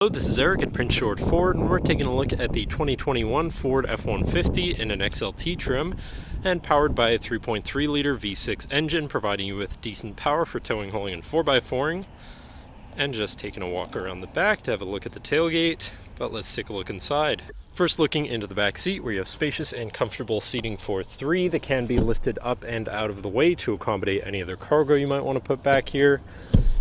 Hello, this is Eric at Prince George Ford, and we're taking a look at the 2021 Ford F-150 in an XLT trim and powered by a 3.3 liter V6 engine, providing you with decent power for towing, hauling, and 4x4ing. And just taking a walk around the back to have a look at the tailgate, but let's take a look inside. First, looking into the back seat, where you have spacious and comfortable seating for three that can be lifted up and out of the way to accommodate any other cargo you might want to put back here.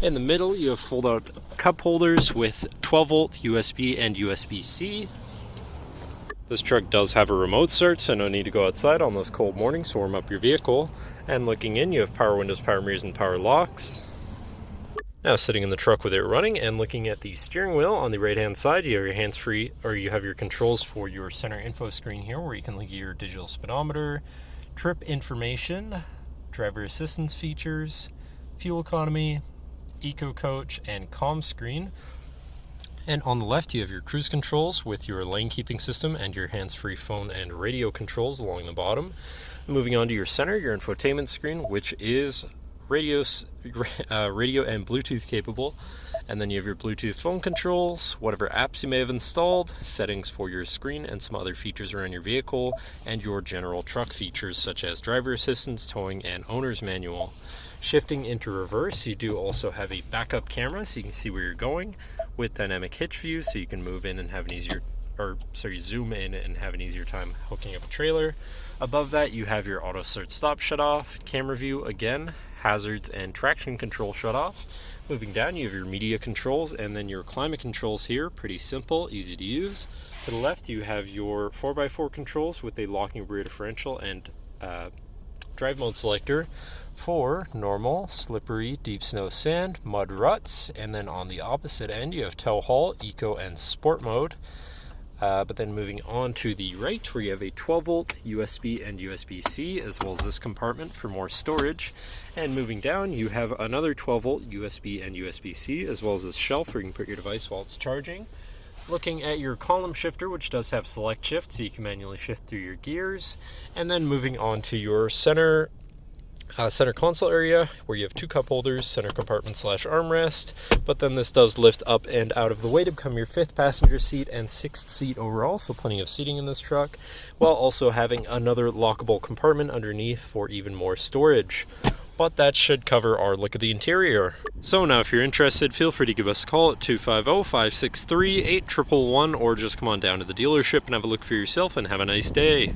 In the middle, you have fold-out cup holders with 12-volt USB and USB-C. This truck does have a remote start, so no need to go outside on those cold mornings to warm up your vehicle. And looking in, you have power windows, power mirrors, and power locks. Now, sitting in the truck with it running and looking at the steering wheel, on the right-hand side, you have your hands-free, or you have your controls for your center info screen here, where you can link your digital speedometer, trip information, driver assistance features, fuel economy, eco coach, and comm screen. And on the left, you have your cruise controls with your lane keeping system and your hands-free phone and radio controls along the bottom. Moving on to your center, your infotainment screen, which is radio and Bluetooth capable. And then you have your Bluetooth phone controls, whatever apps you may have installed, settings for your screen, and some other features around your vehicle, and your general truck features such as driver assistance, towing, and owner's manual. Shifting into reverse, you do also have a backup camera so you can see where you're going, with dynamic hitch view so you can move in and have an easier, zoom in and have an easier time hooking up a trailer. Above that, you have your auto start stop shut off, camera view again, hazards and traction control shut off. Moving down, you have your media controls and then your climate controls here. Pretty simple, easy to use. To the left, you have your 4x4 controls with a locking rear differential and drive mode selector for normal, slippery, deep snow, sand, mud, ruts. And then on the opposite end, you have tow haul, eco, and sport mode. But then moving on to the right, where you have a 12-volt USB and USB-C, as well as this compartment for more storage. And moving down, you have another 12-volt USB and USB-C, as well as this shelf where you can put your device while it's charging. Looking at your column shifter, which does have select shift, so you can manually shift through your gears. And then moving on to your center console area, where you have two cup holders, center compartment / armrest, but then this does lift up and out of the way to become your 5th passenger seat and 6th seat overall, so plenty of seating in this truck, while also having another lockable compartment underneath for even more storage. But that should cover our look at the interior. So now, if you're interested, feel free to give us a call at 250-563-8111, or just come on down to the dealership and have a look for yourself, and have a nice day.